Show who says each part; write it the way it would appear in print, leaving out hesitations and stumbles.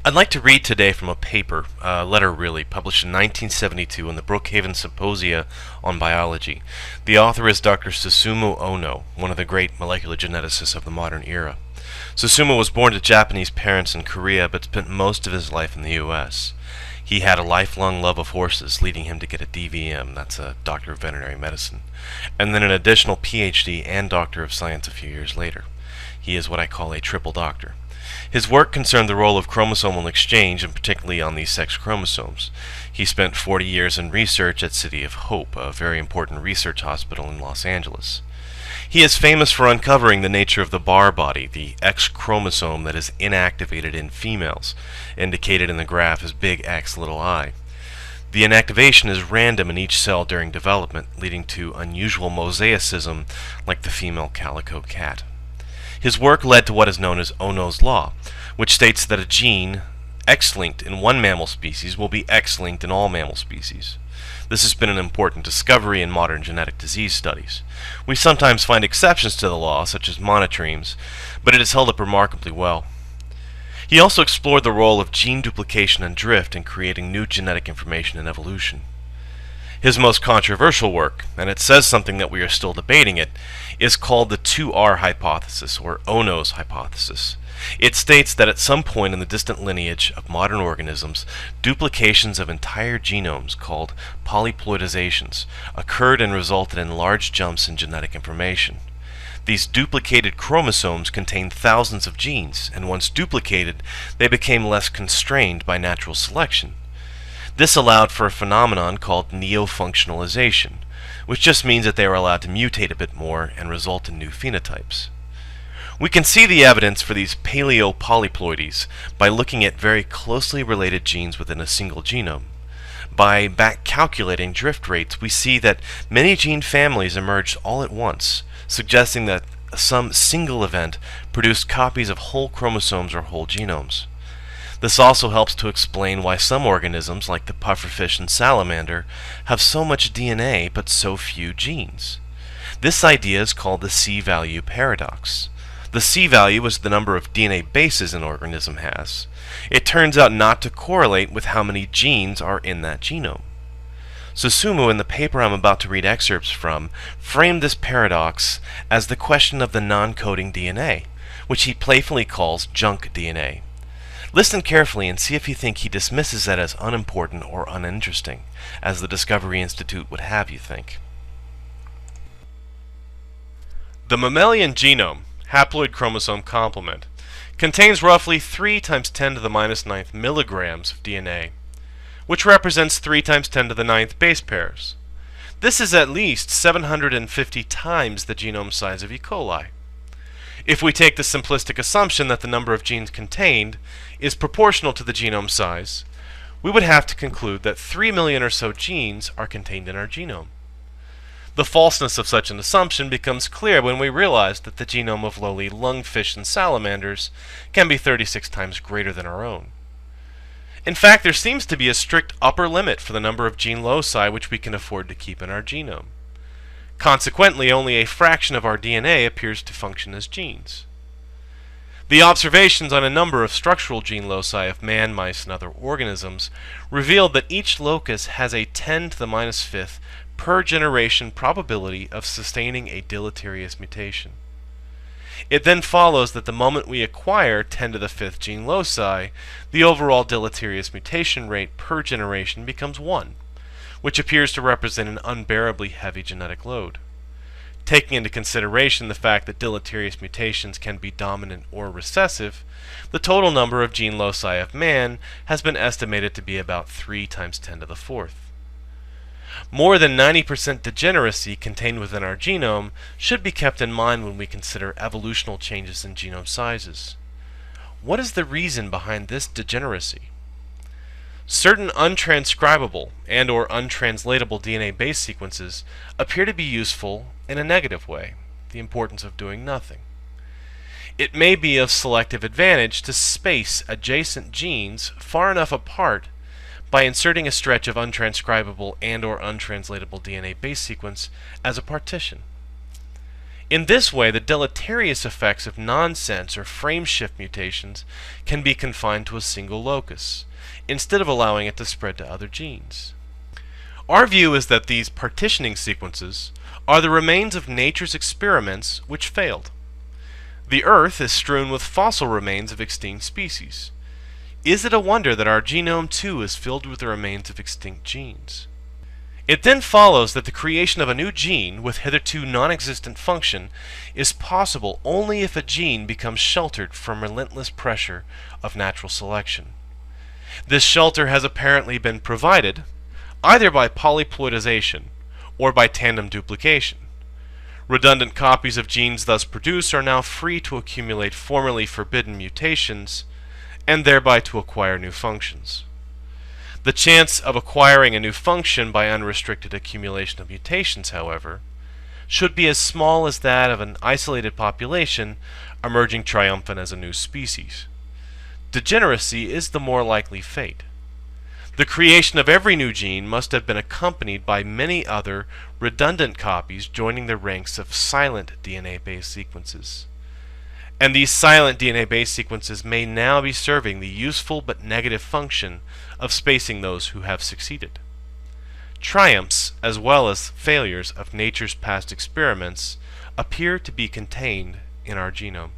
Speaker 1: I'd like to read today from a paper, a letter really, published in 1972 in the Brookhaven Symposia on Biology. The author is Dr. Susumu Ohno, one of the great molecular geneticists of the modern era. Susumu was born to Japanese parents in Korea but spent most of his life in the U.S. He had a lifelong love of horses, leading him to get a DVM, that's a Doctor of Veterinary Medicine, and then an additional PhD and Doctor of Science a few years later. He is what I call a triple doctor. His work concerned the role of chromosomal exchange, and particularly on these sex chromosomes. He spent 40 years in research at City of Hope, a very important research hospital in Los Angeles. He is famous for uncovering the nature of the Barr body, the X chromosome that is inactivated in females, indicated in the graph as big X little I. The inactivation is random in each cell during development, leading to unusual mosaicism like the female calico cat. His work led to what is known as Ohno's law, which states that a gene X-linked in one mammal species will be X-linked in all mammal species. This has been an important discovery in modern genetic disease studies. We sometimes find exceptions to the law, such as monotremes, but it has held up remarkably well. He also explored the role of gene duplication and drift in creating new genetic information in evolution. His most controversial work, and it says something that we are still debating it, is called the 2R hypothesis, or Ohno's hypothesis. It states that at some point in the distant lineage of modern organisms, duplications of entire genomes, called polyploidizations, occurred and resulted in large jumps in genetic information. These duplicated chromosomes contained thousands of genes, and once duplicated, they became less constrained by natural selection. This allowed for a phenomenon called neofunctionalization, which just means that they are allowed to mutate a bit more and result in new phenotypes. We can see the evidence for these paleopolyploidies by looking at very closely related genes within a single genome. By back calculating drift rates, we see that many gene families emerged all at once, suggesting that some single event produced copies of whole chromosomes or whole genomes. This also helps to explain why some organisms, like the pufferfish and salamander, have so much DNA but so few genes. This idea is called the C-value paradox. The C-value is the number of DNA bases an organism has. It turns out not to correlate with how many genes are in that genome. Susumu, in the paper I'm about to read excerpts from, framed this paradox as the question of the non-coding DNA, which he playfully calls junk DNA. Listen carefully and see if you think he dismisses that as unimportant or uninteresting, as the Discovery Institute would have you think. The mammalian genome, haploid chromosome complement, contains roughly 3 × 10 to the -9 milligrams of DNA, which represents 3 × 10 to the 9th base pairs. This is at least 750 times the genome size of E. coli. If we take the simplistic assumption that the number of genes contained is proportional to the genome size, we would have to conclude that 3 million or so genes are contained in our genome. The falseness of such an assumption becomes clear when we realize that the genome of lowly lungfish and salamanders can be 36 times greater than our own. In fact, there seems to be a strict upper limit for the number of gene loci which we can afford to keep in our genome. Consequently, only a fraction of our DNA appears to function as genes. The observations on a number of structural gene loci of man, mice, and other organisms revealed that each locus has a 10 to the -5th per generation probability of sustaining a deleterious mutation. It then follows that the moment we acquire 10 to the 5th gene loci, the overall deleterious mutation rate per generation becomes 1, which appears to represent an unbearably heavy genetic load. Taking into consideration the fact that deleterious mutations can be dominant or recessive, the total number of gene loci of man has been estimated to be about 3 × 10 to the 4th. More than 90% degeneracy contained within our genome should be kept in mind when we consider evolutional changes in genome sizes. What is the reason behind this degeneracy? Certain untranscribable and or untranslatable DNA base sequences appear to be useful in a negative way, the importance of doing nothing. It may be of selective advantage to space adjacent genes far enough apart by inserting a stretch of untranscribable and or untranslatable DNA base sequence as a partition. In this way, the deleterious effects of nonsense or frameshift mutations can be confined to a single locus, instead of allowing it to spread to other genes. Our view is that these partitioning sequences are the remains of nature's experiments which failed. The Earth is strewn with fossil remains of extinct species. Is it a wonder that our genome too is filled with the remains of extinct genes? It then follows that the creation of a new gene with hitherto non-existent function is possible only if a gene becomes sheltered from relentless pressure of natural selection. This shelter has apparently been provided either by polyploidization or by tandem duplication. Redundant copies of genes thus produced are now free to accumulate formerly forbidden mutations and thereby to acquire new functions. The chance of acquiring a new function by unrestricted accumulation of mutations, however, should be as small as that of an isolated population emerging triumphant as a new species. Degeneracy is the more likely fate. The creation of every new gene must have been accompanied by many other redundant copies joining the ranks of silent DNA-based sequences. And these silent DNA-based sequences may now be serving the useful but negative function of spacing those who have succeeded. Triumphs, as well as failures of nature's past experiments, appear to be contained in our genome.